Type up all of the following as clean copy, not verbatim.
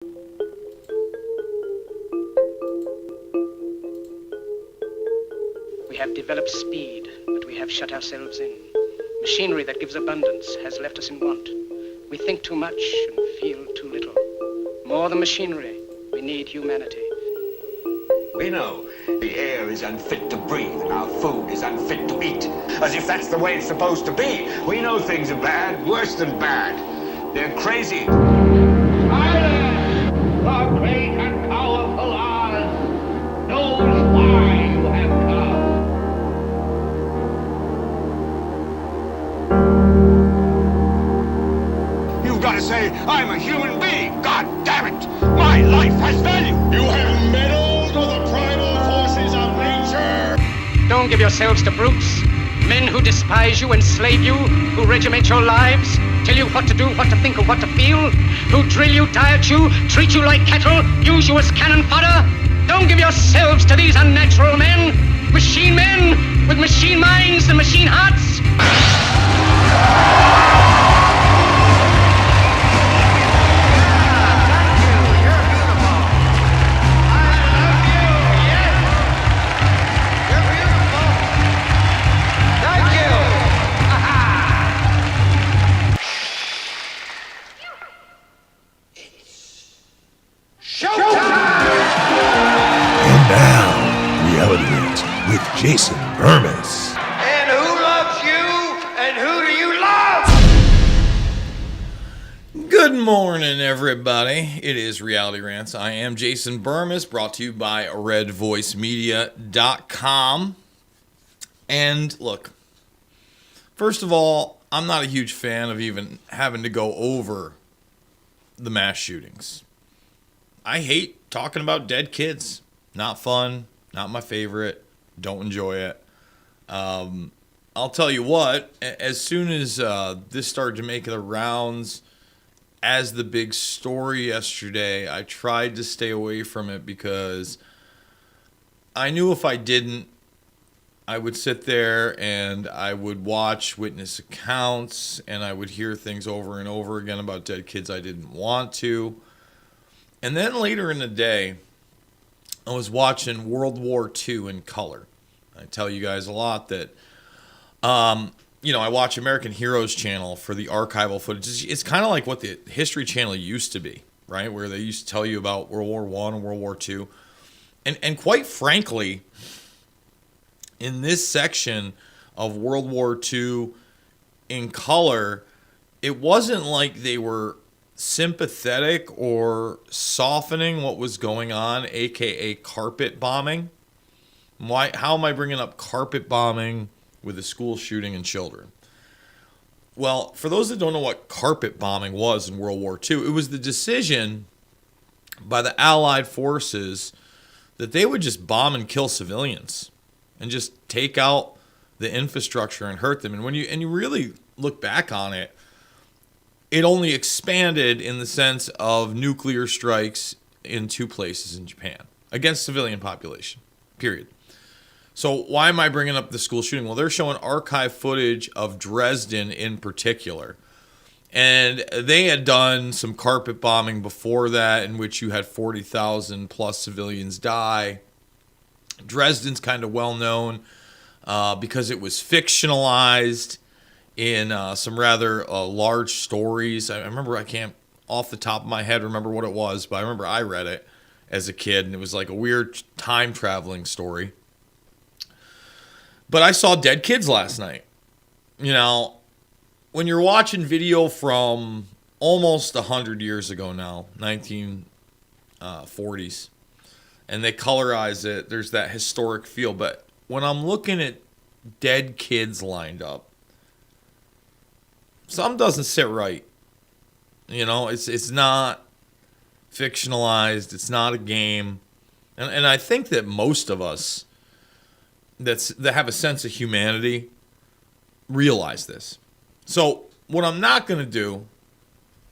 We have developed speed, but we have shut ourselves in. Machinery that gives abundance has left us in want. We think too much and feel too little. More than machinery, we need humanity. We know the air is unfit to breathe and our food is unfit to eat. As if that's the way it's supposed to be. We know things are bad, worse than bad. They're crazy. Silence! The great and powerful Oz knows why you have come. You've got to say, I'm a human being. God damn it. My life has value. You have meddled with the primal forces of nature. Don't give yourselves to brutes, men who despise you, enslave you, who regiment your lives, tell you what to do, what to think, or what to feel, who drill you, diet you, treat you like cattle, use you as cannon fodder. Don't give yourselves to these unnatural men with machine minds and machine hearts. With Jason Bermas. And who loves you? And who do you love? Good morning, everybody. It is Reality Rants. I am Jason Bermas, brought to you by redvoicemedia.com. And look, first of all, I'm not a huge fan of even having to go over the mass shootings. I hate talking about dead kids. Not fun, not my favorite. Don't enjoy it. I'll tell you what, as soon as this started to make the rounds as the big story yesterday, I tried to stay away from it because I knew if I didn't, I would sit there and I would watch witness accounts and I would hear things over and over again about dead kids I didn't want to. And then later in the day, I was watching World War II in color. I tell you guys a lot that, I watch American Heroes Channel for the archival footage. It's kind of like what the History Channel used to be, right? Where they used to tell you about World War I and World War II. And quite frankly, in this section of World War II in color, it wasn't like they were sympathetic or softening what was going on, aka carpet bombing. How am I bringing up carpet bombing with a school shooting and children? Well, for those that don't know what carpet bombing was in World War II, it was the decision by the Allied forces that they would just bomb and kill civilians and just take out the infrastructure and hurt them. And when you really look back on it, it only expanded in the sense of nuclear strikes in 2 places in Japan against civilian population, period. So why am I bringing up the school shooting? Well, they're showing archive footage of Dresden in particular. And they had done some carpet bombing before that in which you had 40,000 plus civilians die. Dresden's kind of well known because it was fictionalized in some rather large stories. I remember, I can't off the top of my head remember what it was, but I remember I read it as a kid, and it was like a weird time traveling story. But I saw dead kids last night. When you're watching video from almost 100 years ago now, 1940s, and they colorize it, there's that historic feel. But when I'm looking at dead kids lined up, something doesn't sit right. It's not fictionalized. It's not a game. And I think that most of us that have a sense of humanity realize this. So what I'm not going to do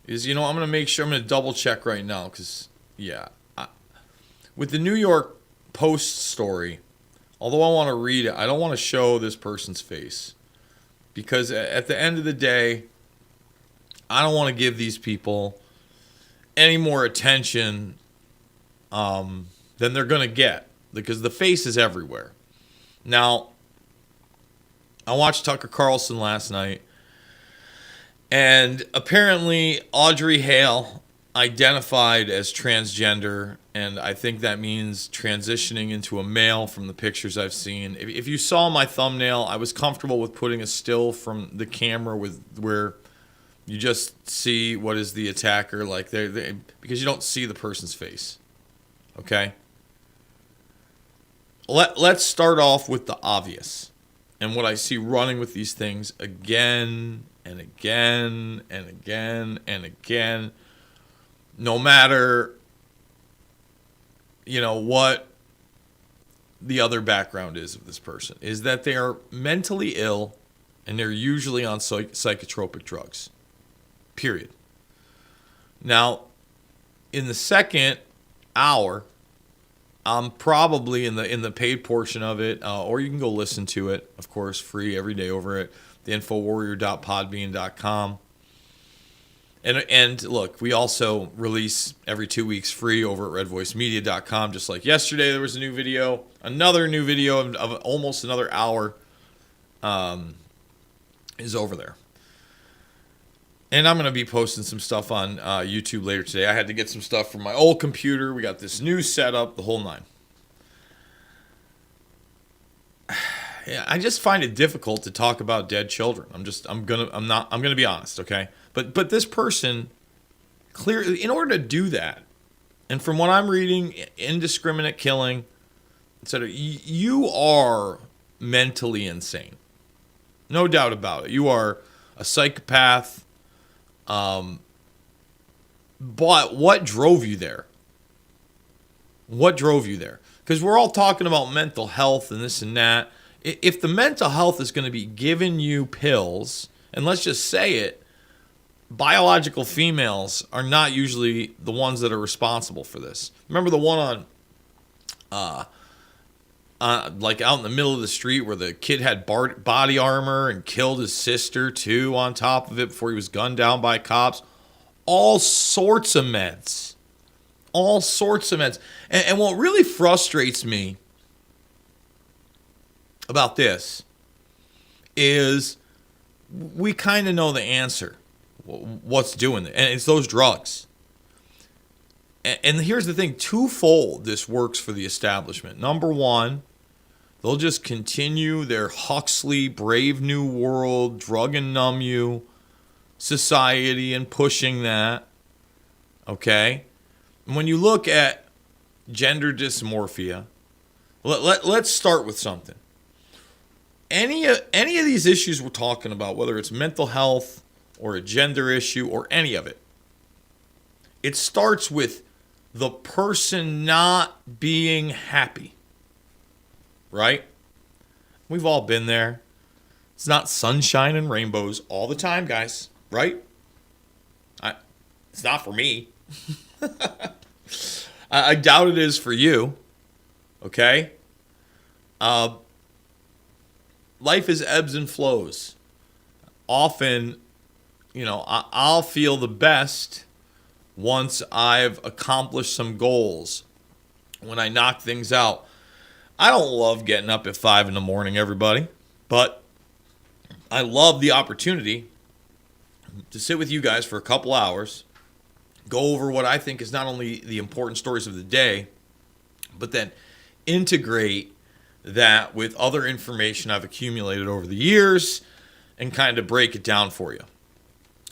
is, I'm going to make sure, I'm going to double check right now because, with the New York Post story, although I want to read it, I don't want to show this person's face because at the end of the day, I don't want to give these people any more attention than they're going to get, because the face is everywhere. Now, I watched Tucker Carlson last night, and apparently Audrey Hale identified as transgender, and I think that means transitioning into a male from the pictures I've seen. If you saw my thumbnail, I was comfortable with putting a still from the camera with where you just see what is the attacker, like they because you don't see the person's face. Okay? Let's start off with the obvious. And what I see running with these things again and again and again and again, no matter, what the other background is of this person, is that they are mentally ill and they're usually on psychotropic drugs. Period. Now, in the second hour, I'm probably in the paid portion of it, or you can go listen to it, of course, free every day over at theinfowarrior.podbean.com. And look, we also release every 2 weeks free over at redvoicemedia.com. Just like yesterday, there was a new video, another new video of almost another hour is over there. And I'm going to be posting some stuff on YouTube later today. I had to get some stuff from my old computer. We got this new setup, the whole nine. Yeah, I just find it difficult to talk about dead children. I'm gonna be honest, okay? But this person, clearly, in order to do that, and from what I'm reading, indiscriminate killing, etc., you are mentally insane. No doubt about it. You are a psychopath. But what drove you there? What drove you there? Because we're all talking about mental health and this and that. If the mental health is going to be giving you pills, and let's just say it, biological females are not usually the ones that are responsible for this. Remember the one like out in the middle of the street where the kid had body armor and killed his sister too on top of it before he was gunned down by cops? All sorts of meds. All sorts of meds. And what really frustrates me about this is we kind of know the answer. What's doing it? And it's those drugs. And here's the thing, twofold this works for the establishment. Number one, they'll just continue their Huxley, Brave New World, drug and numb you society and pushing that. Okay? And when you look at gender dysmorphia, let's start with something. Any of these issues we're talking about, whether it's mental health or a gender issue or any of it, it starts with the person not being happy, right? We've all been there. It's not sunshine and rainbows all the time, guys, right? It's not for me. I doubt it is for you, okay? Life is ebbs and flows. Often, I'll feel the best once I've accomplished some goals, when I knock things out. I don't love getting up at 5 a.m, everybody, but I love the opportunity to sit with you guys for a couple hours, go over what I think is not only the important stories of the day, but then integrate that with other information I've accumulated over the years and kind of break it down for you.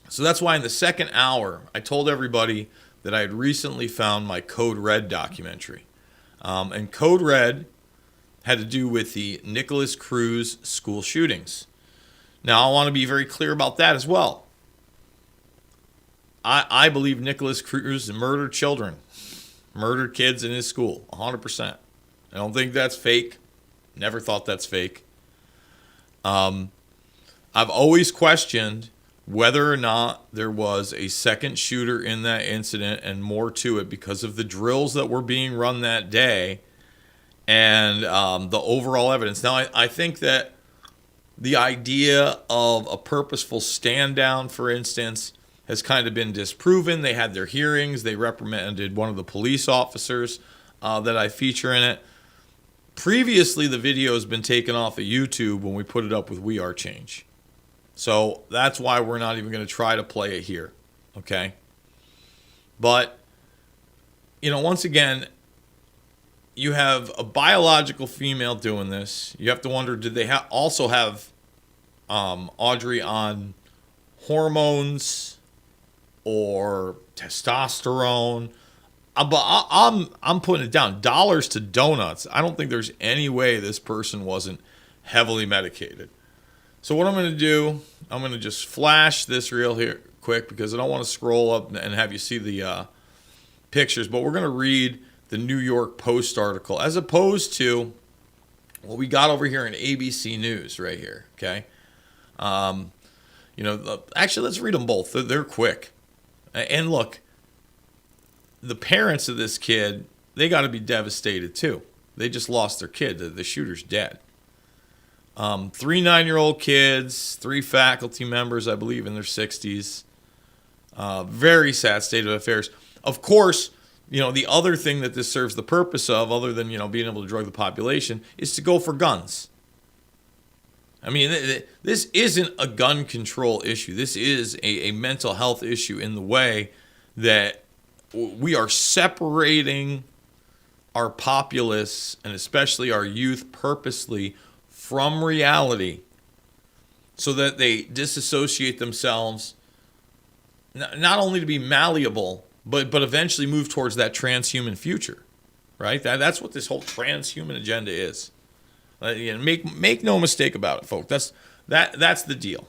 So that's why in the second hour, I told everybody that I had recently found my Code Red documentary. And Code Red had to do with the Nicholas Cruz school shootings. Now, I want to be very clear about that as well. I believe Nicholas Cruz murdered children, murdered kids in his school, 100%. I don't think that's fake. Never thought that's fake. I've always questioned whether or not there was a second shooter in that incident and more to it because of the drills that were being run that day and the overall evidence. Now, I think that the idea of a purposeful stand down, for instance, has kind of been disproven. They had their hearings. They reprimanded one of the police officers that I feature in it. Previously, the video has been taken off of YouTube when we put it up with We Are Change. So that's why we're not even going to try to play it here. Okay? But, once again, you have a biological female doing this. You have to wonder, did they also have Audrey on hormones or testosterone? But I'm putting it down. Dollars to donuts. I don't think there's any way this person wasn't heavily medicated. So what I'm going to do, I'm going to just flash this reel here quick because I don't want to scroll up and have you see the pictures. But we're going to read the New York Post article as opposed to what we got over here in ABC News right here. Okay. Actually, let's read them both. They're quick. And look, the parents of this kid, they got to be devastated too. They just lost their kid. The shooter's dead. 3 9-year-old kids, 3 faculty members, I believe, in their 60s. Very sad state of affairs. Of course, the other thing that this serves the purpose of, other than, being able to drug the population, is to go for guns. I mean, this isn't a gun control issue. This is a mental health issue in the way that we are separating our populace and especially our youth purposely from reality so that they disassociate themselves, not only to be malleable, but eventually move towards that transhuman future, right? That's what this whole transhuman agenda is. Make no mistake about it, folks. That's the deal.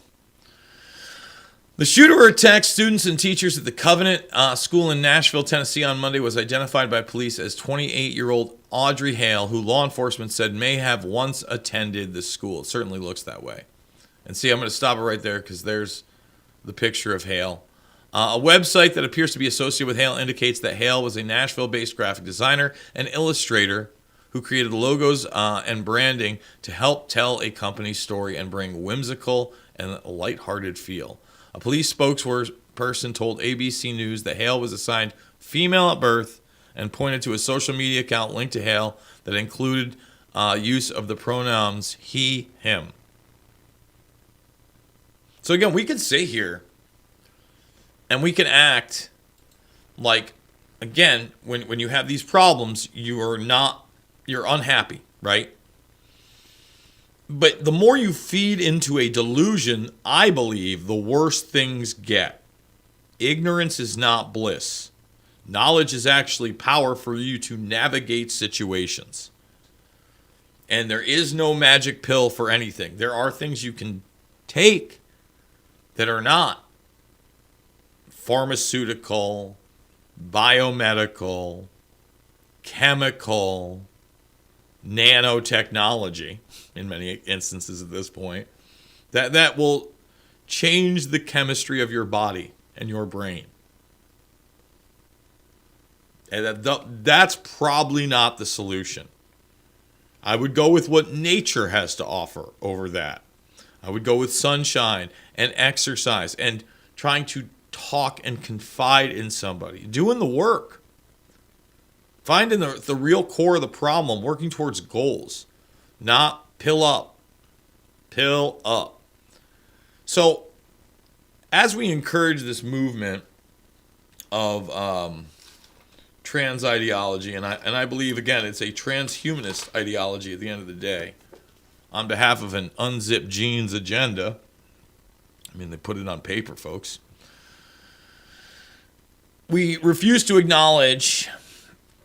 The shooter who attacked students and teachers at the Covenant School in Nashville, Tennessee on Monday was identified by police as 28-year-old Audrey Hale, who law enforcement said may have once attended the school. It certainly looks that way. And see, I'm going to stop it right there because there's the picture of Hale. A website that appears to be associated with Hale indicates that Hale was a Nashville-based graphic designer and illustrator who created logos and branding to help tell a company's story and bring whimsical and lighthearted feel. A police spokesperson told ABC News that Hale was assigned female at birth and pointed to a social media account linked to Hale that included use of the pronouns he, him. So again, we could sit here and we can act like, again, when you have these problems, you're unhappy, right? But the more you feed into a delusion, I believe, the worse things get. Ignorance is not bliss. Knowledge is actually power for you to navigate situations. And there is no magic pill for anything. There are things you can take that are not pharmaceutical, biomedical, chemical, nanotechnology, in many instances at this point, that will change the chemistry of your body and your brain. And that's probably not the solution. I would go with what nature has to offer over that. I would go with sunshine and exercise and trying to talk and confide in somebody, doing the work. Finding the real core of the problem, working towards goals, not pill up. Pill up. So, as we encourage this movement of trans ideology, and I believe, again, it's a transhumanist ideology at the end of the day, on behalf of an unzipped jeans agenda. I mean, they put it on paper, folks. We refuse to acknowledge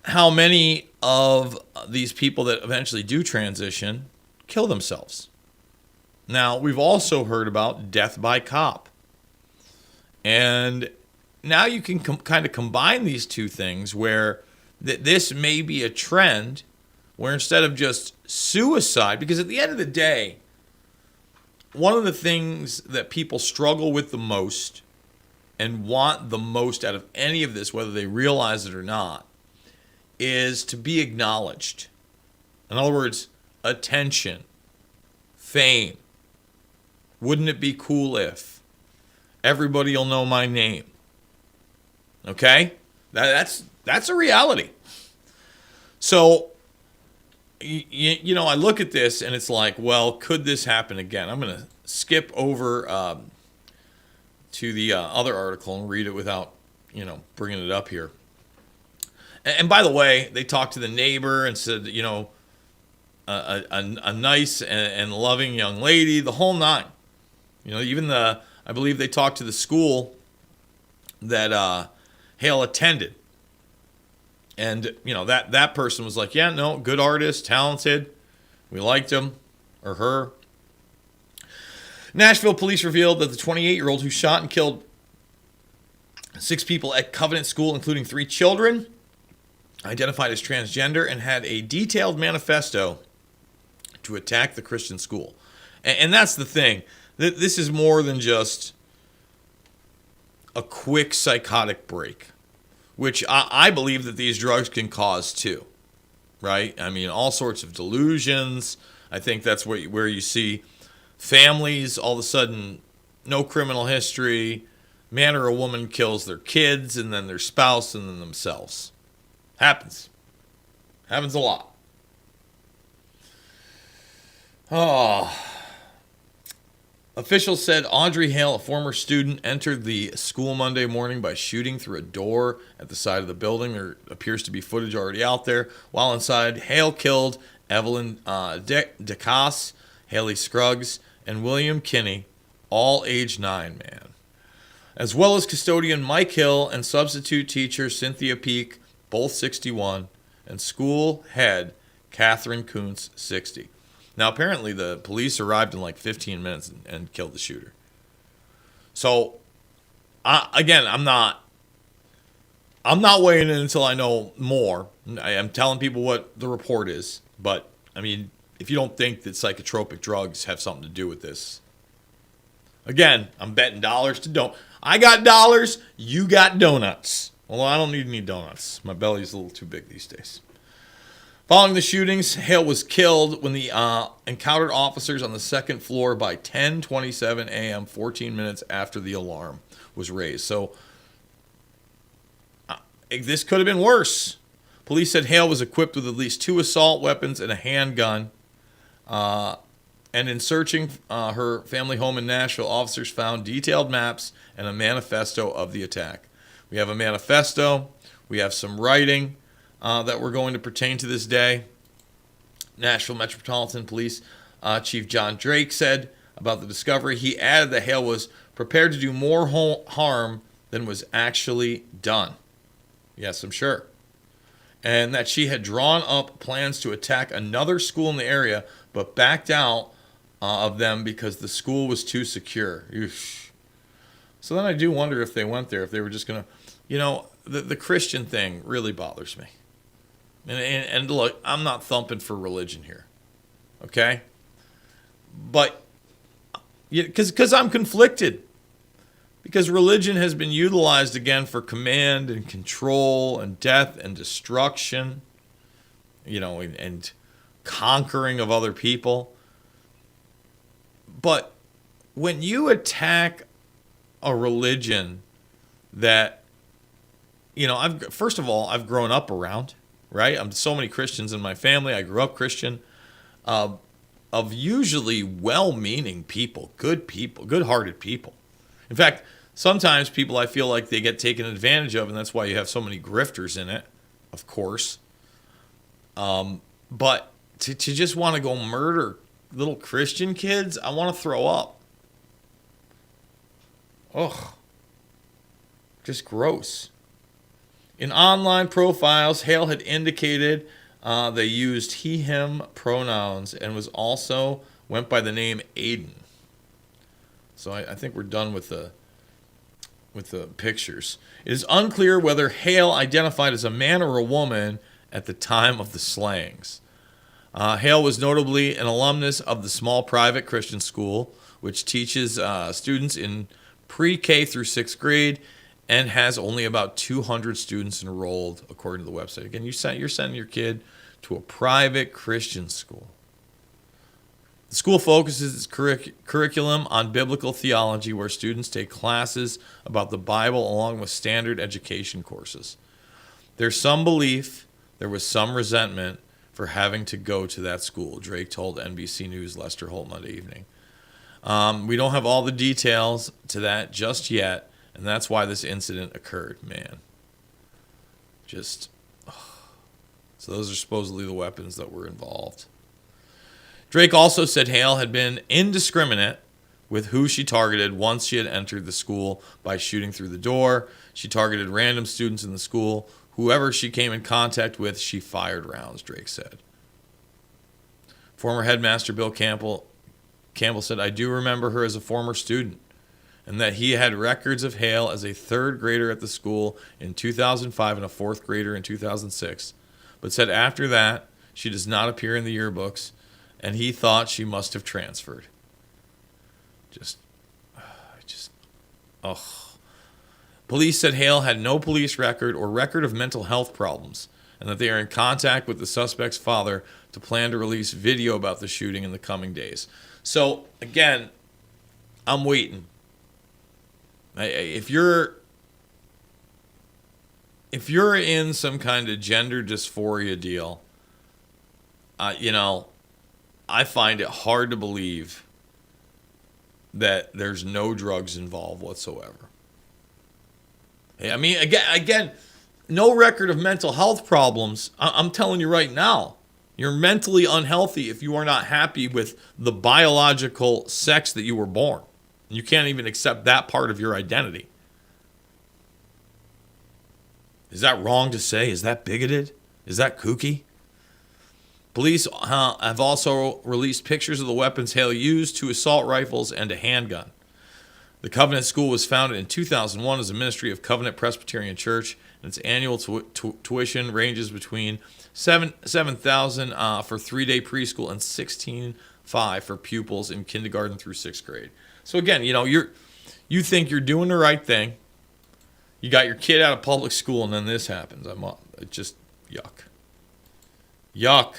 how many of these people that eventually do transition kill themselves. Now, we've also heard about death by cop. And now you can kind of combine these two things where this may be a trend where instead of just suicide, because at the end of the day, one of the things that people struggle with the most and want the most out of any of this, whether they realize it or not, is to be acknowledged. In other words, attention, fame. Wouldn't it be cool if? everybody will know my name. Okay? That's a reality. So, I look at this and it's like, well, could this happen again? I'm going to skip over to the other article and read it without, bringing it up here. And by the way, they talked to the neighbor and said, a nice and loving young lady, the whole nine. Even I believe they talked to the school that Hale attended. And, that person was like, yeah, no, good artist, talented. We liked him or her. Nashville police revealed that the 28-year-old who shot and killed 6 people at Covenant School, including 3 children, identified as transgender and had a detailed manifesto to attack the Christian school. And that's the thing. This is more than just a quick psychotic break, which I believe that these drugs can cause too, right? I mean, all sorts of delusions. I think that's where you see families, all of a sudden, no criminal history, man or a woman kills their kids and then their spouse and then themselves. Happens a lot. Oh. Officials said Audrey Hale, a former student, entered the school Monday morning by shooting through a door at the side of the building. There appears to be footage already out there. While inside, Hale killed Evelyn DeCasse, Haley Scruggs, and William Kinney, all age 9, man. As well as custodian Mike Hill and substitute teacher Cynthia Peak, both 61, and school head Catherine Kuntz, 60. Now, apparently, the police arrived in like 15 minutes and killed the shooter. So, again, I'm not weighing in until I know more. I am telling people what the report is. But, I mean, if you don't think that psychotropic drugs have something to do with this, again, I'm betting dollars to don't. I got dollars, you got donuts. Although I don't need any donuts. My belly's a little too big these days. Following the shootings, Hale was killed when the encountered officers on the second floor by 10:27 a.m., 14 minutes after the alarm was raised. So this could have been worse. Police said Hale was equipped with at least 2 assault weapons and a handgun. And in searching her family home in Nashville, officers found detailed maps and a manifesto of the attack. We have a manifesto. We have some writing that were going to pertain to this day. Nashville Metropolitan Police Chief John Drake said about the discovery. He added that Hale was prepared to do more harm than was actually done. Yes, I'm sure. And that she had drawn up plans to attack another school in the area, but backed out of them because the school was too secure. Eesh. So then I do wonder if they went there, if they were just going to, the Christian thing really bothers me. And look, I'm not thumping for religion here, okay? But, because I'm conflicted. Because religion has been utilized again for command and control and death and destruction, and conquering of other people. But when you attack a religion that, first of all, I've grown up around, right? I'm so many Christians in my family. I grew up Christian, of usually well-meaning people, good-hearted people. In fact, sometimes people, I feel like they get taken advantage of, and that's why you have so many grifters in it, of course. But to just want to go murder little Christian kids, I want to throw up. Ugh. Just gross. In online profiles, Hale had indicated they used he, him pronouns and went by the name Aiden. So I think we're done with the pictures. It is unclear whether Hale identified as a man or a woman at the time of the slayings. Hale was notably an alumnus of the small private Christian school, which teaches students in pre-K through 6th grade and has only about 200 students enrolled, according to the website. Again, you're sending your kid to a private Christian school. The school focuses its curriculum on biblical theology, where students take classes about the Bible along with standard education courses. There's some belief there was some resentment for having to go to that school, Drake told NBC News' Lester Holt Monday evening. We don't have all the details to that just yet, and that's why this incident occurred, man. So those are supposedly the weapons that were involved. Drake also said Hale had been indiscriminate with who she targeted once she had entered the school by shooting through the door. She targeted random students in the school. Whoever she came in contact with, she fired rounds, Drake said. Former headmaster Bill Campbell said, I do remember her as a former student, and that he had records of Hale as a third grader at the school in 2005 and a fourth grader in 2006, but said after that she does not appear in the yearbooks, and he thought she must have transferred. Police said Hale had no police record or record of mental health problems, and that they are in contact with the suspect's father to plan to release video about the shooting in the coming days. So, again, I'm waiting. If you're in some kind of gender dysphoria deal, I find it hard to believe that there's no drugs involved whatsoever. I mean, again, no record of mental health problems. I'm telling you right now, you're mentally unhealthy if you are not happy with the biological sex that you were born. You can't even accept that part of your identity. Is that wrong to say? Is that bigoted? Is that kooky? Police have also released pictures of the weapons Hale used, 2 assault rifles and a handgun. The Covenant School was founded in 2001 as a ministry of Covenant Presbyterian Church, and its annual tuition ranges between $7,000 for 3-day preschool and $16,500 for pupils in kindergarten through 6th grade. So again, you think you're doing the right thing. You got your kid out of public school, and then this happens. It's just yuck. Yuck.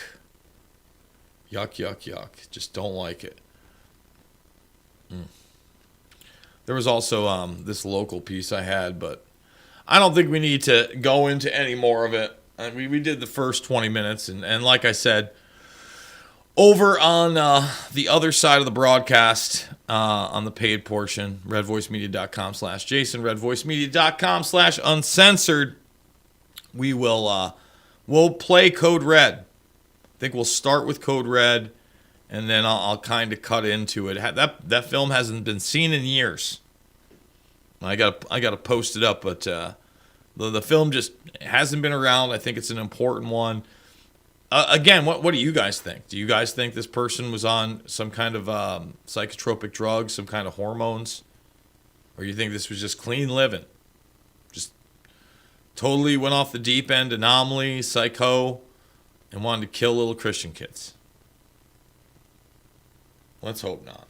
Just don't like it. There was also this local piece I had, but I don't think we need to go into any more of it. We did the first 20 minutes, and like I said, over on the other side of the broadcast, on the paid portion, redvoicemedia.com/Jason, redvoicemedia.com/uncensored, we'll play Code Red. I think we'll start with Code Red, and then I'll kind of cut into it. That film hasn't been seen in years. I gotta post it up, but the film just hasn't been around. I think it's an important one. Again, what do you guys think? Do you guys think this person was on some kind of psychotropic drugs, some kind of hormones? Or you think this was just clean living? Just totally went off the deep end, anomaly, psycho, and wanted to kill little Christian kids? Let's hope not.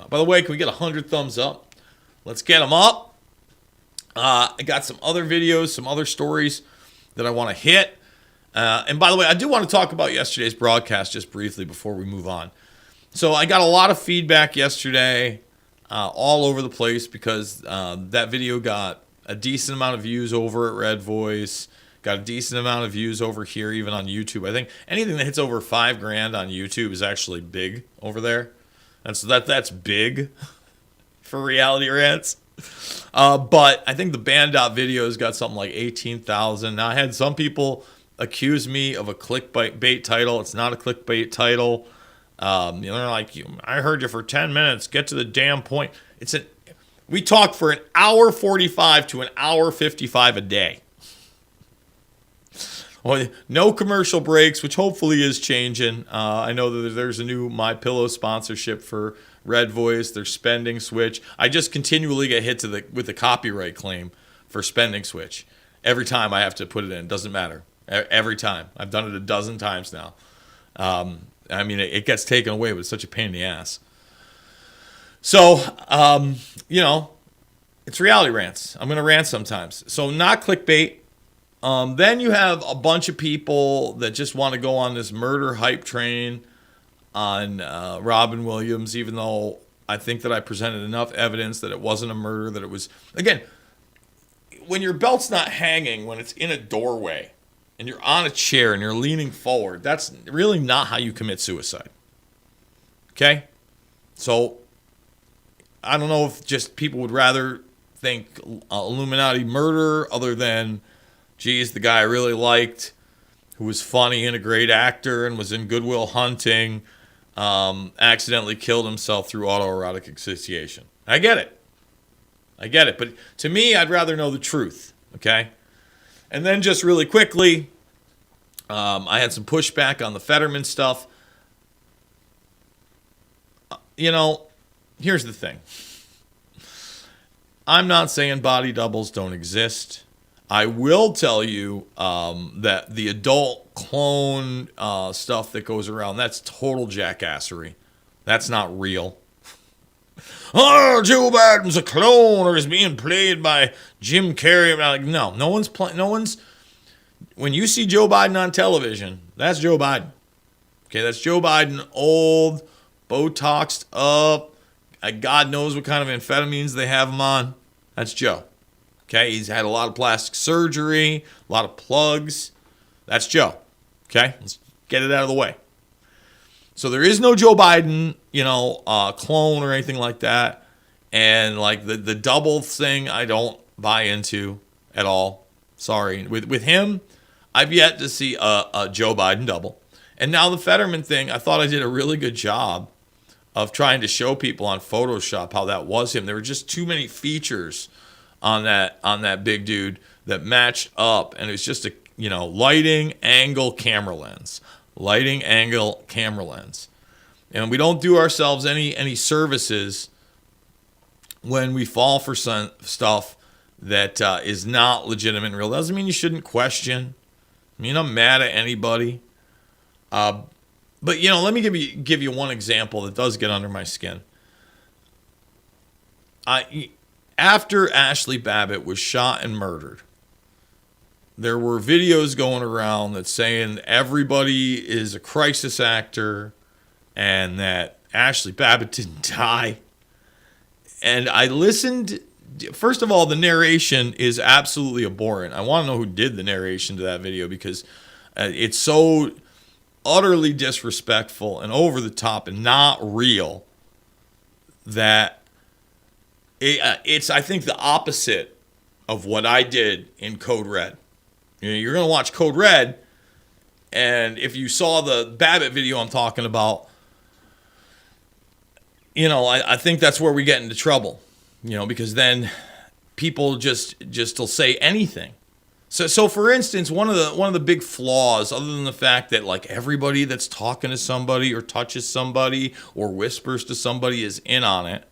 By the way, can we get 100 thumbs up? Let's get them up. I got some other videos, some other stories that I want to hit. And by the way, I do want to talk about yesterday's broadcast just briefly before we move on. So I got a lot of feedback yesterday all over the place because that video got a decent amount of views over at Red Voice, got a decent amount of views over here, even on YouTube. I think anything that hits over $5,000 on YouTube is actually big over there. And so that's big for reality rants. But I think the Band Out videos got something like 18,000. Now I had some people accuse me of a clickbait title. It's not a clickbait title. They're like, I heard you for 10 minutes. Get to the damn point. We talk for an hour 45 to an hour 55 a day. Well, no commercial breaks, which hopefully is changing. I know that there's a new My Pillow sponsorship for Red Voice. There's Spending Switch. I just continually get hit with the copyright claim for Spending Switch. Every time I have to put it in. It doesn't matter. Every time. I've done it a dozen times now. It gets taken away, but it's such a pain in the ass. So, it's reality rants. I'm going to rant sometimes. So, not clickbait. Then you have a bunch of people that just want to go on this murder hype train. Robin Williams, even though I think that I presented enough evidence that it wasn't a murder, that it was, again, when your belt's not hanging, when it's in a doorway, and you're on a chair and you're leaning forward, that's really not how you commit suicide. Okay? So, I don't know if just people would rather think Illuminati murder other than, geez, the guy I really liked, who was funny and a great actor and was in Good Will Hunting, accidentally killed himself through autoerotic asphyxiation. I get it. But to me, I'd rather know the truth. Okay? And then just really quickly, I had some pushback on the Fetterman stuff. Here's the thing. I'm not saying body doubles don't exist. I will tell you that the adult clone stuff that goes around, that's total jackassery. That's not real. Oh, Joe Biden's a clone or is being played by Jim Carrey. I'm like, no one's playing. No one's. When you see Joe Biden on television, that's Joe Biden. Okay, that's Joe Biden, old, Botoxed up. God knows what kind of amphetamines they have him on. That's Joe. Okay, he's had a lot of plastic surgery, a lot of plugs. That's Joe. Okay, let's get it out of the way. So there is no Joe Biden, clone or anything like that. And like the double thing, I don't buy into at all. Sorry. With him, I've yet to see a Joe Biden double. And now the Fetterman thing, I thought I did a really good job of trying to show people on Photoshop how that was him. There were just too many features on that big dude that matched up, and it was just a lighting, angle, camera lens. Lighting, angle, camera lens. And we don't do ourselves any services when we fall for some stuff that is not legitimate and real. Doesn't mean you shouldn't question. I mean, I'm mad at anybody. But let me give you one example that does get under my skin. After Ashley Babbitt was shot and murdered, there were videos going around that saying everybody is a crisis actor and that Ashley Babbitt didn't die. And I listened. First of all, the narration is absolutely abhorrent. I want to know who did the narration to that video because it's so utterly disrespectful and over the top and not real that it's, I think, the opposite of what I did in Code Red. You're going to watch Code Red, and if you saw the Babbitt video I'm talking about, I think that's where we get into trouble, because then people just will say anything. So for instance, one of the big flaws, other than the fact that like everybody that's talking to somebody or touches somebody or whispers to somebody is in on it,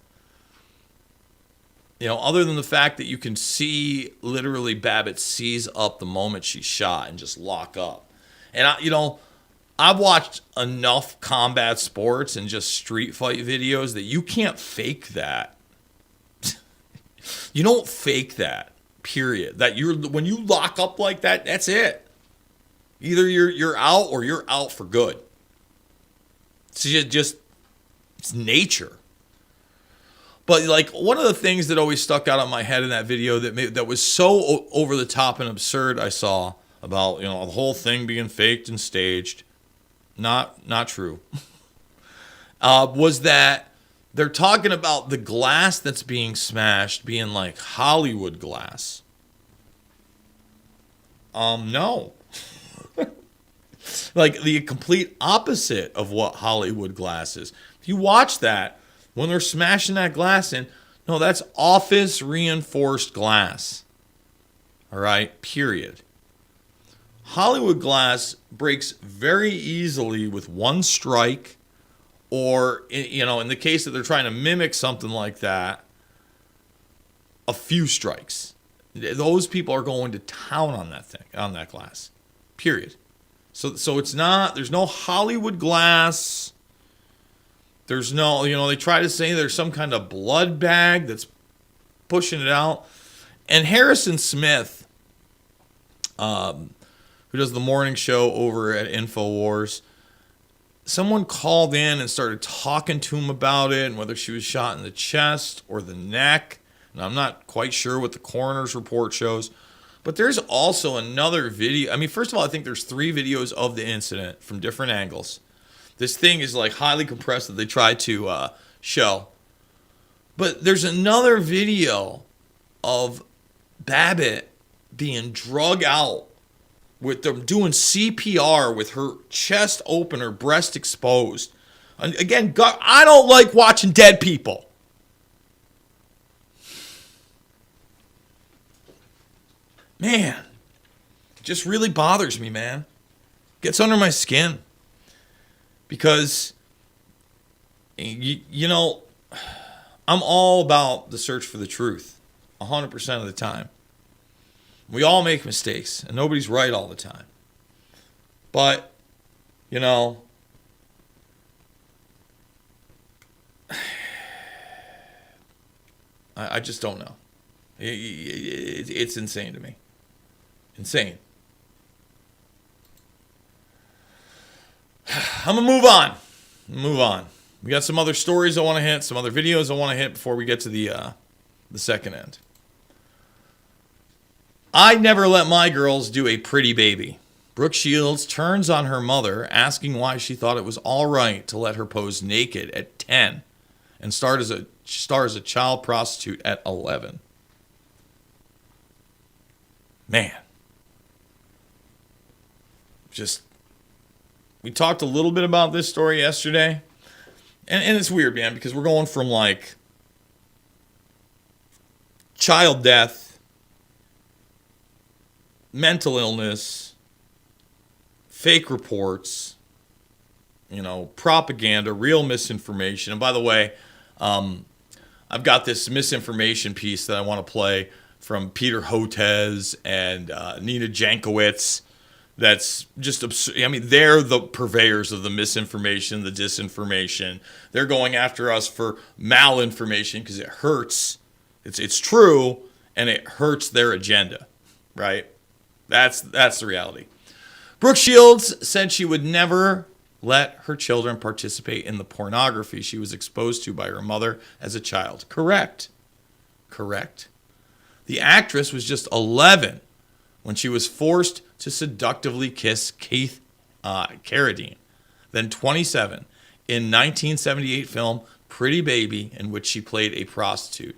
other than the fact that you can see literally Babbitt seize up the moment she's shot and just lock up. And I've watched enough combat sports and just street fight videos that you can't fake that. You don't fake that. Period. That when you lock up like that, that's it. Either you're out or you're out for good. It's just it's nature. But like one of the things that always stuck out on my head in that video that was so over the top and absurd I saw about the whole thing being faked and staged, not true, was that they're talking about the glass that's being smashed being like Hollywood glass. No. Like the complete opposite of what Hollywood glass is. If you watch that, when they're smashing that glass in, no, that's office reinforced glass. All right, period. Hollywood glass breaks very easily with one strike, or in the case that they're trying to mimic something like that, a few strikes. Those people are going to town on that thing, on that glass. Period. So it's not, there's no Hollywood glass. There's no, they try to say there's some kind of blood bag that's pushing it out. And Harrison Smith, who does the morning show over at InfoWars, someone called in and started talking to him about it and whether she was shot in the chest or the neck. And I'm not quite sure what the coroner's report shows. But there's also another video. I mean, first of all, I think there's 3 videos of the incident from different angles. This thing is like highly compressed that they tried to show. But there's another video of Babbitt being drug out with them doing CPR with her chest open, her breast exposed. And again, God, I don't like watching dead people. Man, it just really bothers me, man. Gets under my skin. Because, you know, I'm all about the search for the truth 100% of the time. We all make mistakes, and nobody's right all the time. But, you know, I just don't know. It's insane to me. Insane. I'm going to move on. We got some other stories I want to hit, some other videos I want to hit before we get to the second end. I'd never let my girls do a pretty baby. Brooke Shields turns on her mother, asking why she thought it was all right to let her pose naked at 10 and star as a child prostitute at 11. Man. We talked a little bit about this story yesterday. And it's weird, man, because we're going from like child death, mental illness, fake reports, you know, propaganda, real misinformation. And by the way, I've got this misinformation piece that I want to play from Peter Hotez and Nina Jankowicz. That's just absurd. I mean, they're the purveyors of the misinformation, the disinformation. They're going after us for malinformation because it hurts. It's true, and it hurts their agenda, right? That's the reality. Brooke Shields said she would never let her children participate in the pornography she was exposed to by her mother as a child. Correct. The actress was just 11 when she was forced to seductively kiss Keith Carradine, then 27, in 1978 film Pretty Baby, in which she played a prostitute.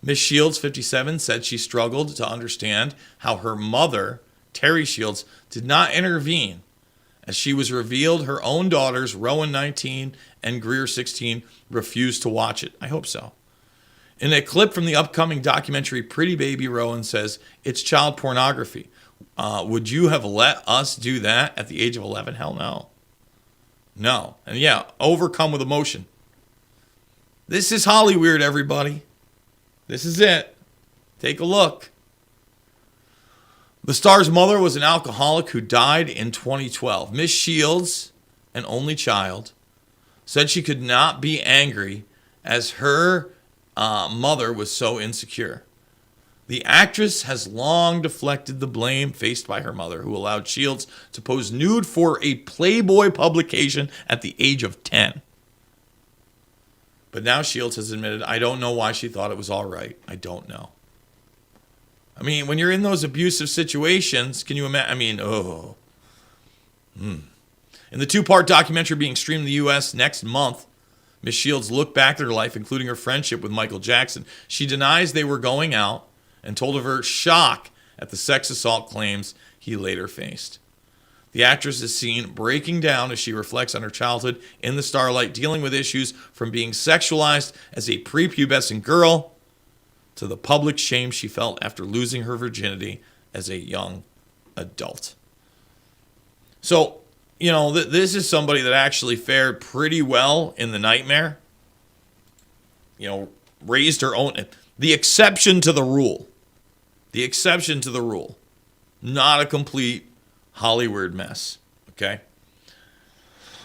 Miss Shields, 57, said she struggled to understand how her mother, Terry Shields, did not intervene as she was revealed her own daughters, Rowan, 19, and Greer, 16, refused to watch it. I hope so. In a clip from the upcoming documentary Pretty Baby, Rowan says, "It's child pornography. Would you have let us do that at the age of 11? Hell no. No." And yeah, overcome with emotion. This is Hollyweird, everybody. This is it. Take a look. The star's mother was an alcoholic who died in 2012. Miss Shields, an only child, said she could not be angry as her mother was so insecure. The actress has long deflected the blame faced by her mother, who allowed Shields to pose nude for a Playboy publication at the age of 10. But now Shields has admitted, "I don't know why she thought it was all right. I don't know." I mean, when you're in those abusive situations, can you imagine? I mean, In the 2-part documentary being streamed in the U.S. next month, Miss Shields looked back at her life, including her friendship with Michael Jackson. She denies they were going out and told of her shock at the sex assault claims he later faced. The actress is seen breaking down as she reflects on her childhood in the starlight, dealing with issues from being sexualized as a prepubescent girl to the public shame she felt after losing her virginity as a young adult. So, you know, this is somebody that actually fared pretty well in the nightmare. You know, raised her own. The exception to the rule. The exception to the rule. Not a complete Hollywood mess. Okay?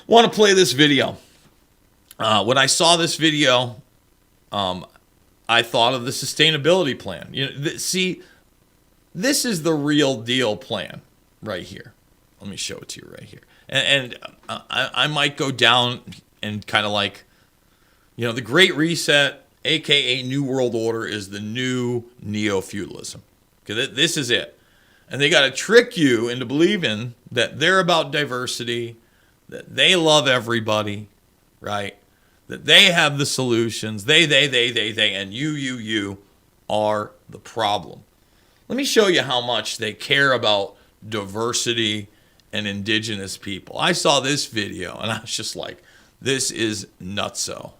Want to play this video. When I saw this video, I thought of the sustainability plan. You know, see, this is the real deal plan right here. Let me show it to you right here. And I might go down and kind of like, the Great Reset, a.k.a. New World Order, is the new neo-feudalism. Okay, this is it. And they got to trick you into believing that they're about diversity, that they love everybody, right? That they have the solutions. They, and you are the problem. Let me show you how much they care about diversity and indigenous people. I saw this video and I was just like, this is nutso.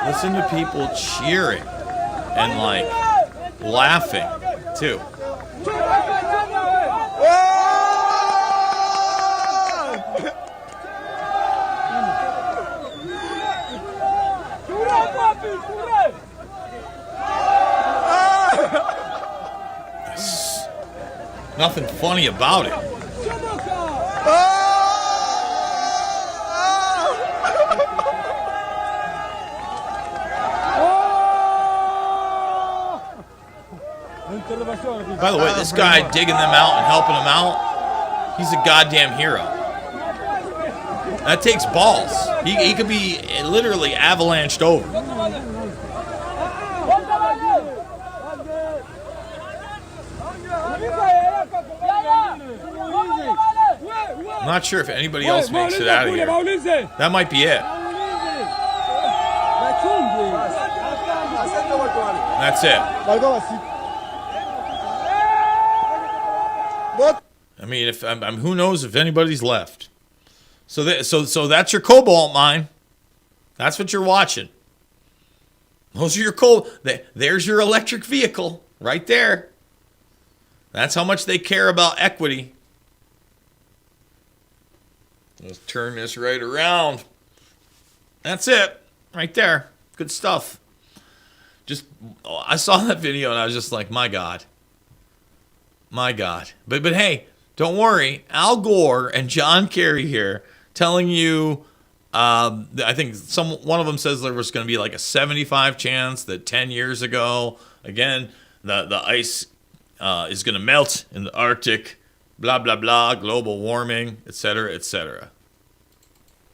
Listen to people cheering and like laughing too. There's nothing funny about it. By the way, this guy digging them out and helping them out, he's a goddamn hero. That takes balls. He could be literally avalanched over. I'm not sure if anybody else makes it out of here. That might be it. That's it. I mean, if who knows if anybody's left. So that's your cobalt mine. That's what you're watching. Those are your there's your electric vehicle right there. That's how much they care about equity. Let's turn this right around. That's it. Right there. Good stuff. I saw that video and I was just like, my God. My God. But hey, don't worry. Al Gore and John Kerry here telling you, I think one of them says there was going to be like a 75 chance that 10 years ago, again, the ice is going to melt in the Arctic, blah, blah, blah, global warming, etc., etc.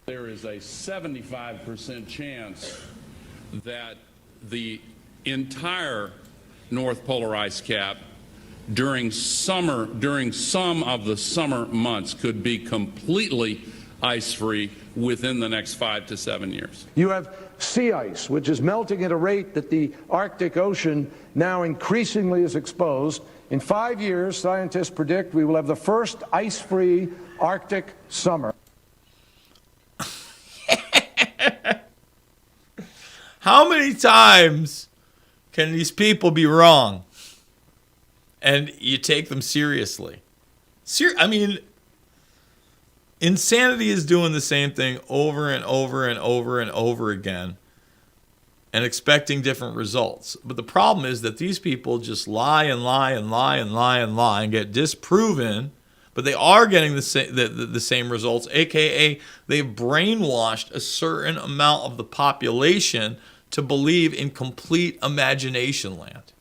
There is a 75% chance that the entire North Polar ice cap during some of the summer months could be completely ice-free within the next 5 to 7 years. You have sea ice, which is melting at a rate that the Arctic Ocean now increasingly is exposed. In 5 years, scientists predict we will have the first ice-free Arctic summer. How many times can these people be wrong? And you take them seriously. I mean, insanity is doing the same thing over and over and over and over again and expecting different results. But the problem is that these people just lie and lie and lie and lie and lie and get disproven, but they are getting the same results, a.k.a. they've brainwashed a certain amount of the population to believe in complete imagination land.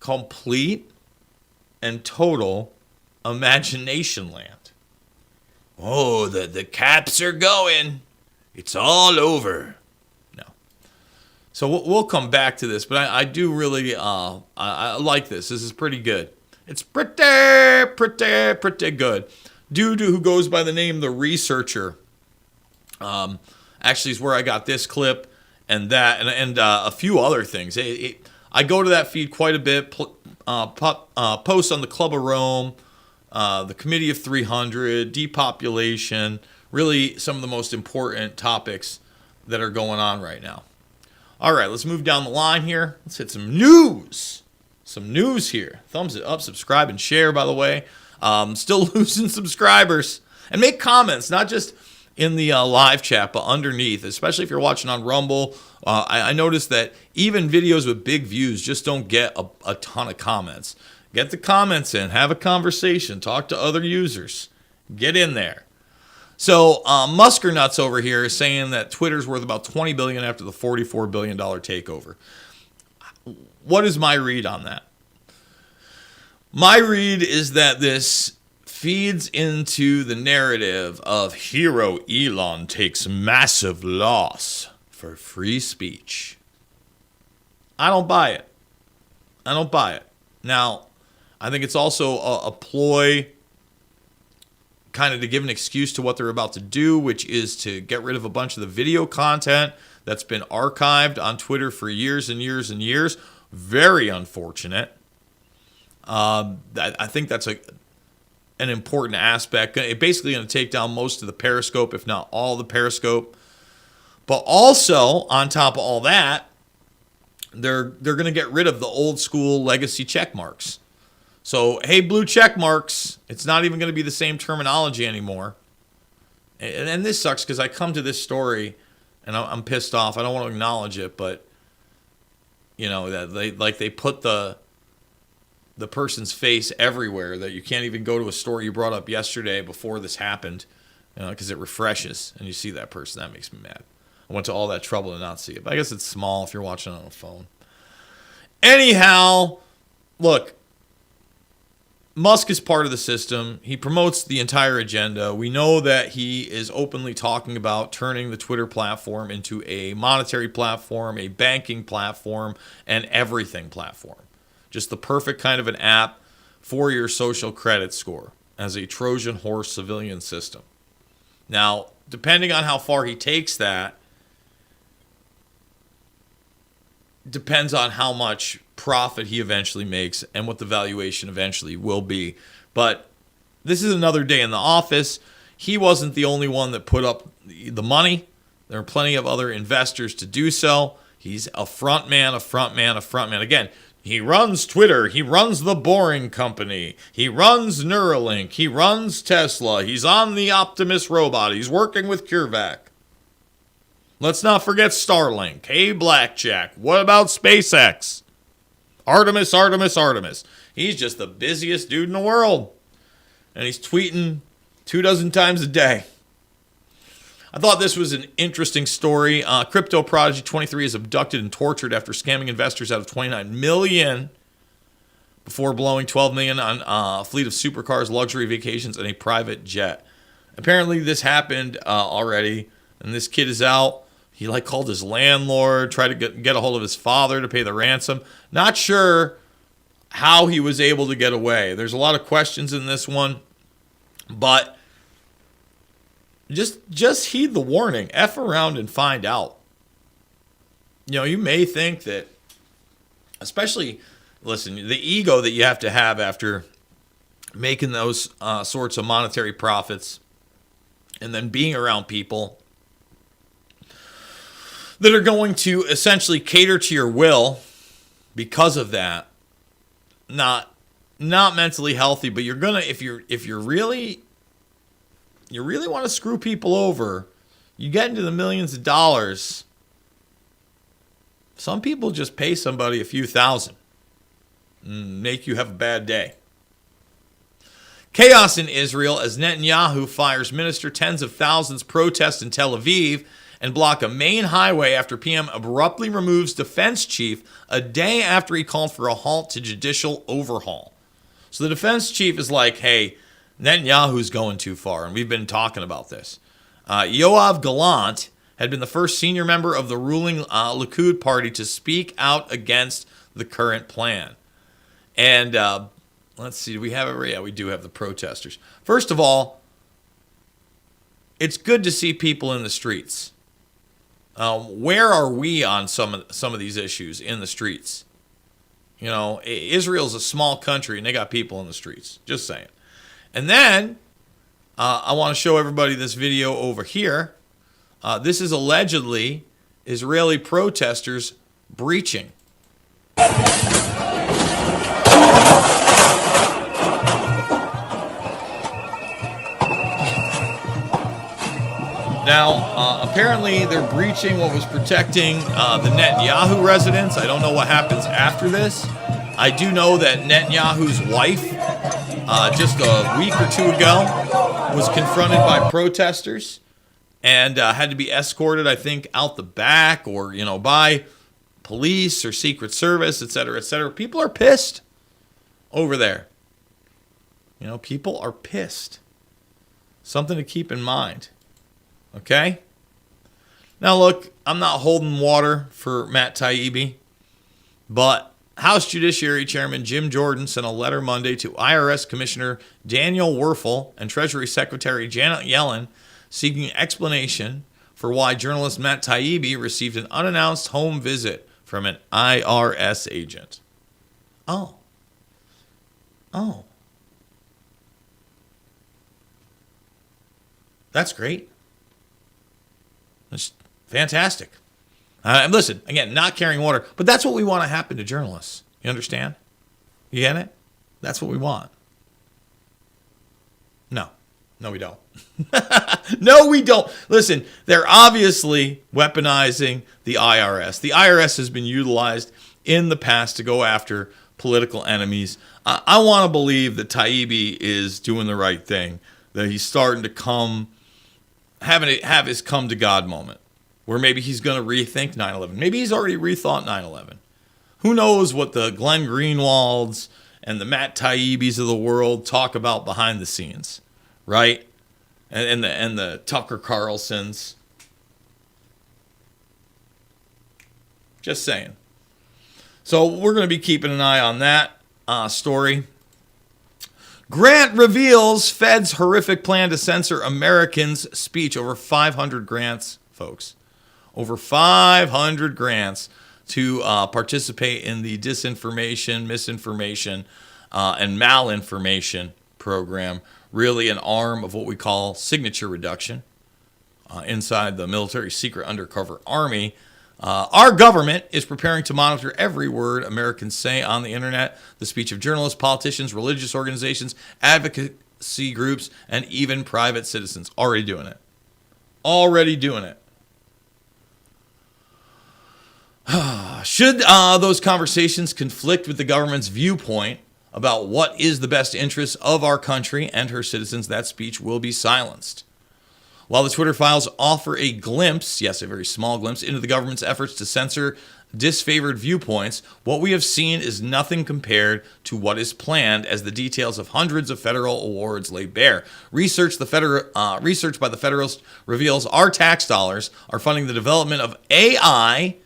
Complete and total imagination land. Oh, the caps are going. It's all over. No. So we'll come back to this, but I do really I like this. This is pretty good. It's pretty good. Dude who goes by the name The Researcher. Actually is where I got this clip and that and a few other things. I go to that feed quite a bit. Posts on the Club of Rome, the Committee of 300, depopulation, really some of the most important topics that are going on right now. All right, let's move down the line here. Let's hit some news. Some news here. Thumbs it up, subscribe, and share, by the way. Still losing subscribers. And make comments, not just in the live chat, but underneath, especially if you're watching on Rumble, I noticed that even videos with big views just don't get a ton of comments. Get the comments in, have a conversation, talk to other users, get in there. So Musker Nuts over here is saying that Twitter's worth about $20 billion after the $44 billion takeover. What is my read on that? My read is that this feeds into the narrative of hero Elon takes massive loss for free speech. I don't buy it. Now, I think it's also a ploy kind of to give an excuse to what they're about to do, which is to get rid of a bunch of the video content that's been archived on Twitter for years and years and years. Very unfortunate. I think that's an important aspect. It's basically going to take down most of the Periscope, if not all the Periscope. But also, on top of all that, they're going to get rid of the old school legacy check marks. So, hey, blue check marks, it's not even going to be the same terminology anymore. And this sucks because I come to this story and I'm pissed off. I don't want to acknowledge it, but you know that they put the person's face everywhere, that you can't even go to a story you brought up yesterday before this happened, because it refreshes and you see that person. That makes me mad. I went to all that trouble to not see it, but I guess it's small if you're watching on a phone. Anyhow, look. Musk is part of the system. He promotes the entire agenda. We know that he is openly talking about turning the Twitter platform into a monetary platform, a banking platform, and everything platform. Just the perfect kind of an app for your social credit score as a Trojan horse civilian system. Now, depending on how far he takes that, depends on how much profit he eventually makes and what the valuation eventually will be. But this is another day in the office. He wasn't the only one that put up the money. There are plenty of other investors to do so. He's a front man. Again, he runs Twitter. He runs the Boring Company. He runs Neuralink. He runs Tesla. He's on the Optimus robot. He's working with CureVac. Let's not forget Starlink. Hey, Blackjack. What about SpaceX? Artemis. He's just the busiest dude in the world. And he's tweeting 24 times a day. I thought this was an interesting story. Crypto Prodigy 23 is abducted and tortured after scamming investors out of $29 million before blowing $12 million on a fleet of supercars, luxury vacations, and a private jet. Apparently this happened already, and this kid is out. He called his landlord, tried to get a hold of his father to pay the ransom. Not sure how he was able to get away. There's a lot of questions in this one, but just heed the warning. F around and find out. You may think that, especially, listen, the ego that you have to have after making those sorts of monetary profits and then being around people that are going to essentially cater to your will because of that. Not mentally healthy, but you're gonna if you really want to screw people over, you get into the millions of dollars. Some people just pay somebody a few thousand and make you have a bad day. Chaos in Israel as Netanyahu fires minister. Tens of thousands protest in Tel Aviv and block a main highway after PM abruptly removes defense chief a day after he called for a halt to judicial overhaul. So the defense chief is like, hey, Netanyahu's going too far, and we've been talking about this. Yoav Gallant had been the first senior member of the ruling Likud party to speak out against the current plan. And let's see, do we have it? Yeah, we do have the protesters. First of all, it's good to see people in the streets. Where are we on some of these issues in the streets? Israel's a small country and they got people in the streets. Just saying. And then I want to show everybody this video over here. This is allegedly Israeli protesters breaching. Now, apparently they're breaching what was protecting the Netanyahu residence. I don't know what happens after this. I do know that Netanyahu's wife, just a week or two ago, was confronted by protesters and had to be escorted, I think, out the back or, by police or Secret Service, et cetera, et cetera. People are pissed over there. People are pissed. Something to keep in mind. Okay? Now, look, I'm not holding water for Matt Taibbi, but House Judiciary Chairman Jim Jordan sent a letter Monday to IRS Commissioner Daniel Werfel and Treasury Secretary Janet Yellen seeking explanation for why journalist Matt Taibbi received an unannounced home visit from an IRS agent. Oh. That's great. That's fantastic. And listen, again, not carrying water, but that's what we want to happen to journalists. You understand? You get it? That's what we want. No, we don't. No, we don't. Listen, they're obviously weaponizing the IRS. The IRS has been utilized in the past to go after political enemies. I want to believe that Taibbi is doing the right thing, that he's starting to have his come to God moment, where maybe he's going to rethink 9/11. Maybe he's already rethought 9/11. Who knows what the Glenn Greenwalds and the Matt Taibbis of the world talk about behind the scenes, right? And the Tucker Carlsons. Just saying. So we're going to be keeping an eye on that story. Grant reveals Fed's horrific plan to censor Americans' speech. Over 500 grants, folks. Over 500 grants to participate in the disinformation, misinformation, and malinformation program. Really an arm of what we call signature reduction inside the military secret undercover army. Our government is preparing to monitor every word Americans say on the internet, the speech of journalists, politicians, religious organizations, advocacy groups, and even private citizens. Already doing it. Should those conversations conflict with the government's viewpoint about what is the best interest of our country and her citizens, that speech will be silenced. While the Twitter files offer a glimpse, yes, a very small glimpse, into the government's efforts to censor disfavored viewpoints, what we have seen is nothing compared to what is planned, as the details of hundreds of federal awards lay bare. Research by the Federalist reveals our tax dollars are funding the development of AI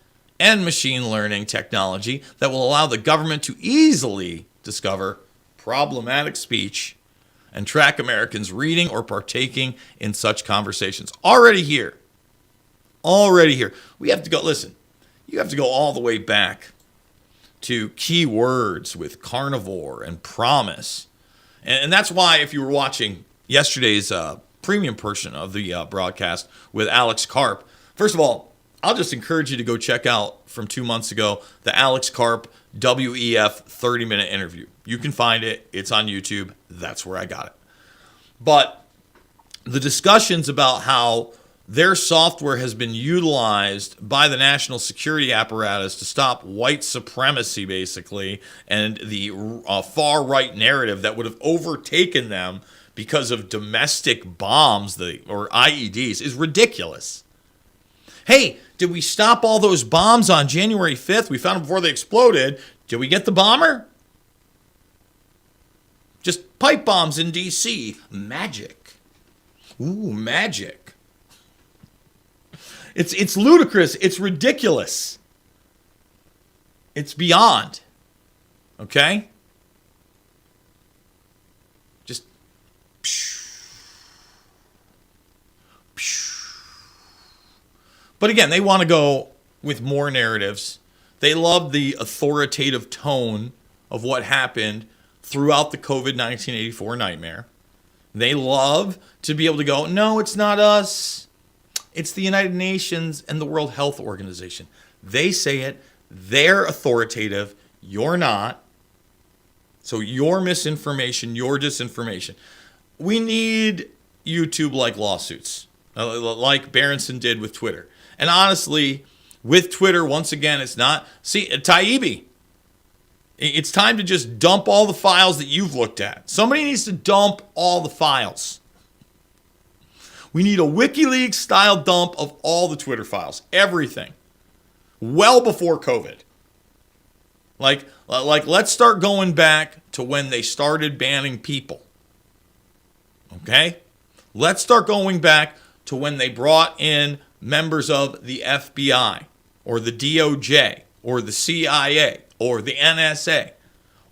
and machine learning technology that will allow the government to easily discover problematic speech and track Americans reading or partaking in such conversations. Already here. We have to go, listen, you have to go all the way back to keywords with carnivore and promise. And that's why, if you were watching yesterday's premium portion of the broadcast with Alex Karp, first of all, I'll just encourage you to go check out from 2 months ago the Alex Karp WEF 30-minute interview. You can find it. It's on YouTube. That's where I got it. But the discussions about how their software has been utilized by the national security apparatus to stop white supremacy, basically, and the far-right narrative that would have overtaken them because of domestic bombs or IEDs is ridiculous. Hey, did we stop all those bombs on January 5th? We found them before they exploded. Did we get the bomber? Just pipe bombs in D.C. Magic. Ooh, magic. It's ludicrous. It's ridiculous. It's beyond. Okay? Just... But again, they want to go with more narratives. They love the authoritative tone of what happened throughout the COVID-19 84 nightmare. They love to be able to go, no, it's not us. It's the United Nations and the World Health Organization. They say it. They're authoritative. You're not. So your misinformation, your disinformation. We need YouTube-like lawsuits. like Berenson did with Twitter. And honestly, with Twitter, once again, it's not... See, Taibbi, it's time to just dump all the files that you've looked at. Somebody needs to dump all the files. We need a WikiLeaks-style dump of all the Twitter files. Everything. Well before COVID. Like, let's start going back to when they started banning people. Okay? Let's start going back to when they brought in members of the FBI or the DOJ or the CIA or the NSA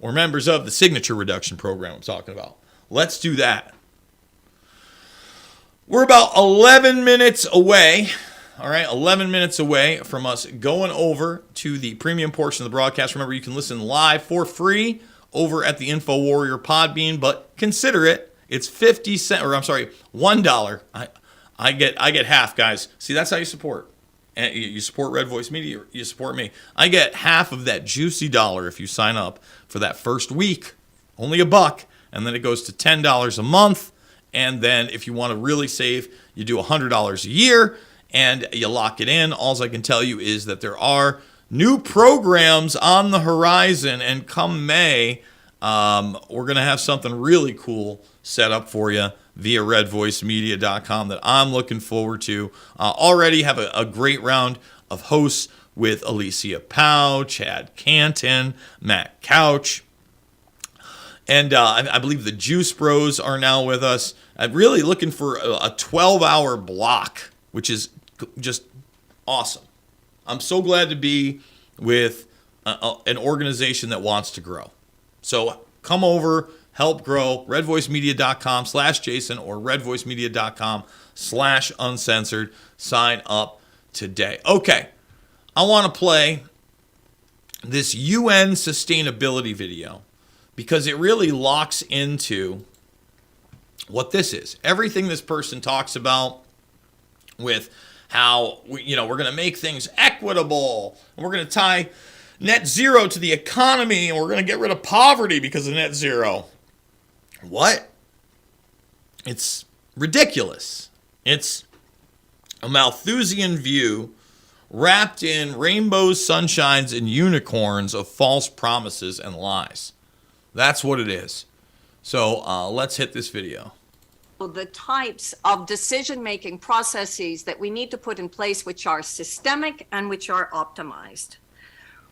or members of the signature reduction program I'm talking about. Let's do that. We're about 11 minutes away, all right, 11 minutes away from us going over to the premium portion of the broadcast. Remember, you can listen live for free over at the InfoWarrior Podbean, but consider it. It's 50 cents, or I'm sorry, $1. I get half, guys. See, that's how you support. And you support Red Voice Media, you support me. I get half of that juicy dollar if you sign up for that first week. Only $1, and then it goes to $10 a month. And then if you want to really save, you do $100 a year and you lock it in. All I can tell you is that there are new programs on the horizon, and come May, we're going to have something really cool set up for you via redvoicemedia.com that I'm looking forward to. Already have a great round of hosts with Alicia Powell, Chad Canton, Matt Couch. And I believe the Juice Bros are now with us. I'm really looking for a 12-hour block, which is just awesome. I'm so glad to be with an organization that wants to grow. So come over, help grow, redvoicemedia.com/Jason or redvoicemedia.com/uncensored. Sign up today. Okay, I want to play this UN sustainability video, because it really locks into what this is. Everything this person talks about with how we're going to make things equitable, and we're going to tie net zero to the economy, and we're going to get rid of poverty because of net zero. What? It's ridiculous. It's a Malthusian view wrapped in rainbows, sunshines, and unicorns of false promises and lies. That's what it is. So let's hit this video. The types of decision-making processes that we need to put in place, which are systemic and which are optimized.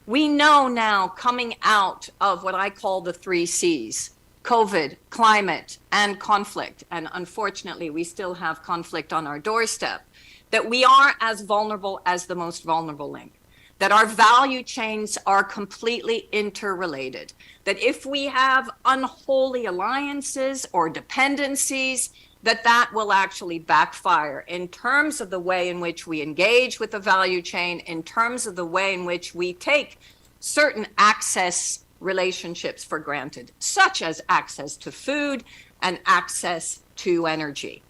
We know now, coming out of what I call the 3 C's, COVID, climate, and conflict, and unfortunately we still have conflict on our doorstep, that we are as vulnerable as the most vulnerable link. That our value chains are completely interrelated, that if we have unholy alliances or dependencies, that will actually backfire in terms of the way in which we engage with the value chain, in terms of the way in which we take certain access relationships for granted, such as access to food and access to energy.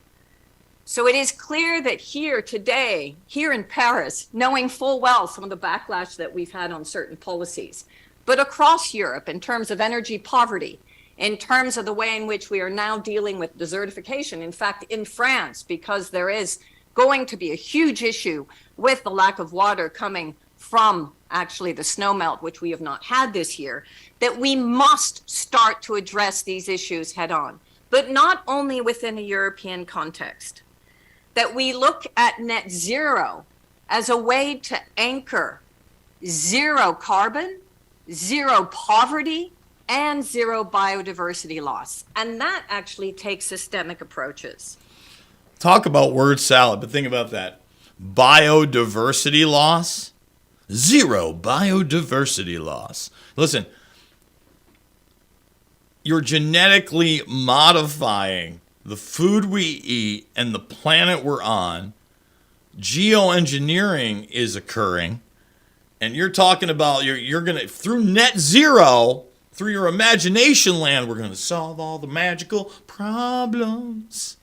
So it is clear that here today, here in Paris, knowing full well some of the backlash that we've had on certain policies, but across Europe in terms of energy poverty, in terms of the way in which we are now dealing with desertification. In fact, in France, because there is going to be a huge issue with the lack of water coming from actually the snowmelt, which we have not had this year, that we must start to address these issues head on, but not only within a European context. That we look at net zero as a way to anchor zero carbon, zero poverty, and zero biodiversity loss. And that actually takes systemic approaches. Talk about word salad, but think about that. Biodiversity loss, zero biodiversity loss. Listen, you're genetically modifying the food we eat and the planet we're on. Geoengineering is occurring, and you're talking about you're going to, through net zero, through your imagination land, we're going to solve all the magical problems.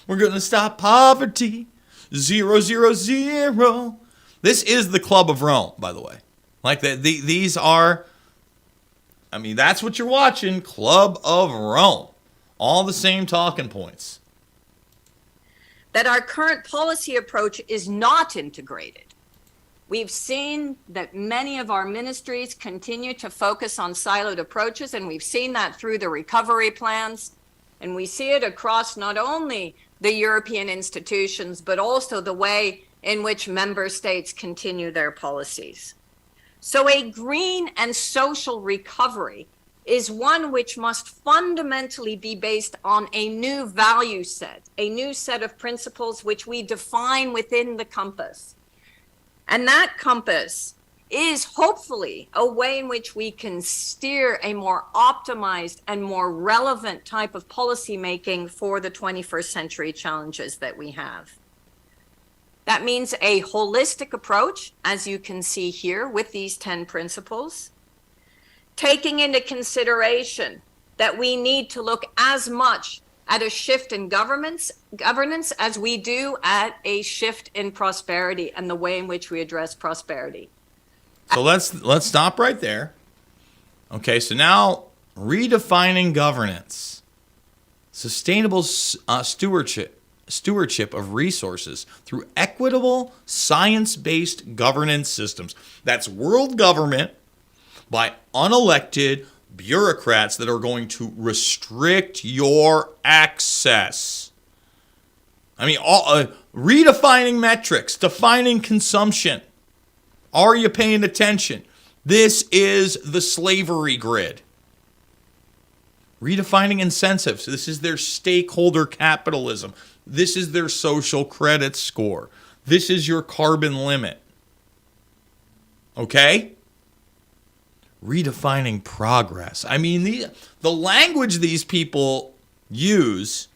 We're going to stop poverty. 0, 0, 0. This is the Club of Rome, by the way. Like these are, I mean, that's what you're watching. Club of Rome. All the same talking points. that our current policy approach is not integrated. We've seen that many of our ministries continue to focus on siloed approaches, and we've seen that through the recovery plans. And we see it across not only the European institutions, but also the way in which member states continue their policies. So a green and social recovery is one which must fundamentally be based on a new value set, a new set of principles which we define within the compass. And that compass is hopefully a way in which we can steer a more optimized and more relevant type of policy making for the 21st century challenges that we have. That means a holistic approach, as you can see here with these 10 principles, taking into consideration that we need to look as much at a shift in governance as we do at a shift in prosperity and the way in which we address prosperity. So let's stop right there. Okay, so now redefining governance, sustainable stewardship of resources through equitable, science-based governance systems. That's world government by unelected bureaucrats that are going to restrict your access. I mean, redefining metrics, defining consumption. Are you paying attention? This is the slavery grid. Redefining incentives. This is their stakeholder capitalism. This is their social credit score. This is your carbon limit. Okay? Redefining progress. I mean, the language these people use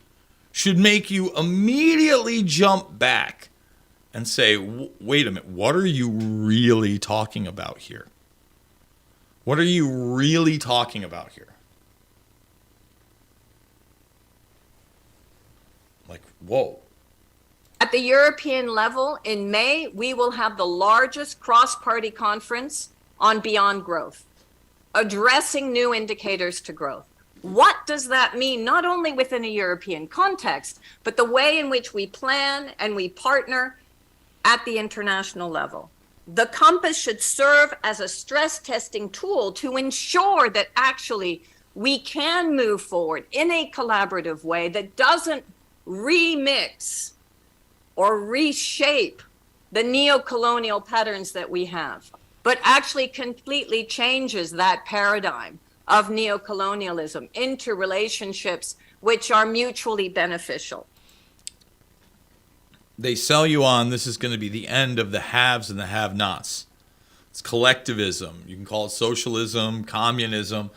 should make you immediately jump back and say, wait a minute, what are you really talking about here? What are you really talking about here? Like, whoa. At the European level, in May, we will have the largest cross-party conference on beyond growth, addressing new indicators to growth. What does that mean, not only within a European context, but the way in which we plan and we partner at the international level? The compass should serve as a stress testing tool to ensure that actually we can move forward in a collaborative way that doesn't remix or reshape the neo-colonial patterns that we have, but actually completely changes that paradigm of neo-colonialism into relationships which are mutually beneficial. They sell you on this is going to be the end of the haves and the have-nots. It's collectivism. You can call it socialism, communism.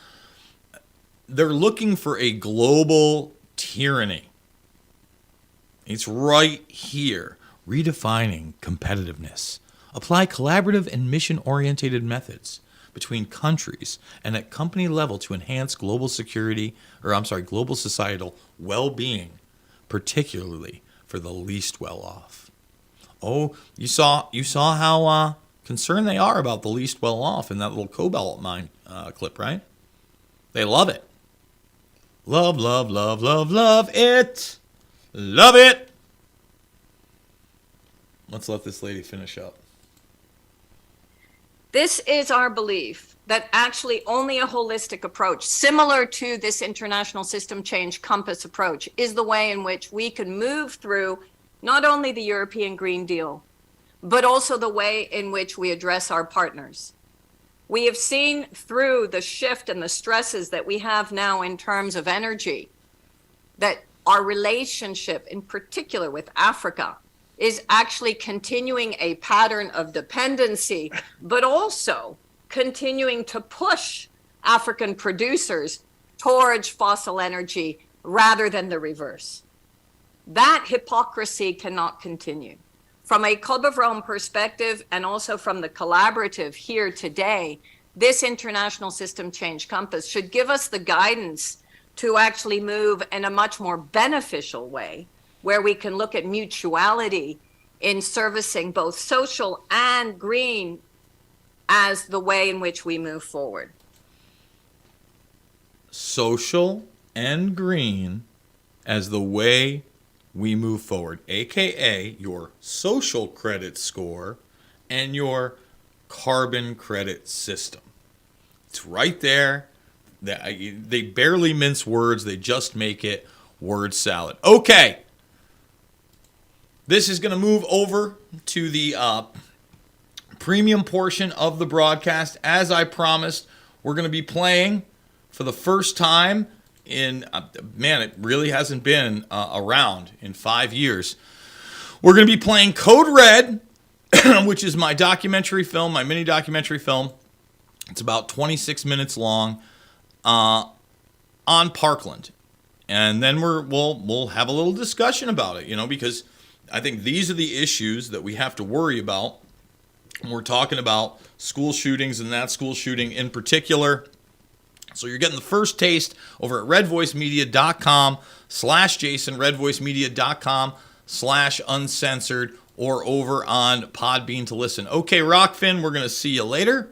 They're looking for a global tyranny. It's right here. Redefining competitiveness. Apply collaborative and mission-oriented methods between countries and at company level to enhance global societal well-being, particularly for the least well-off. Oh, you saw how concerned they are about the least well-off in that little cobalt mine clip, right? They love it. Love, love, love, love, love it. Love it. Let's let this lady finish up. This is our belief that actually only a holistic approach, similar to this international system change compass approach, is the way in which we can move through not only the European Green Deal, but also the way in which we address our partners. We have seen through the shift and the stresses that we have now in terms of energy, that our relationship, in particular with Africa, is actually continuing a pattern of dependency, but also continuing to push African producers towards fossil energy rather than the reverse. That hypocrisy cannot continue. From a Club of Rome perspective, and also from the collaborative here today, this international system change compass should give us the guidance to actually move in a much more beneficial way, where we can look at mutuality in servicing both social and green as the way in which we move forward. Social and green as the way we move forward, aka your social credit score and your carbon credit system. It's right there. They barely mince words. They just make it word salad. Okay. This is going to move over to the premium portion of the broadcast. As I promised, we're going to be playing for the first time in, it really hasn't been around in 5 years. We're going to be playing Code Red, which is my documentary film, my mini documentary film. It's about 26 minutes long on Parkland. And then we'll have a little discussion about it, because I think these are the issues that we have to worry about when we're talking about school shootings and that school shooting in particular. So you're getting the first taste over at redvoicemedia.com/Jason, redvoicemedia.com/uncensored, or over on Podbean to listen. Okay, Rockfin, we're going to see you later.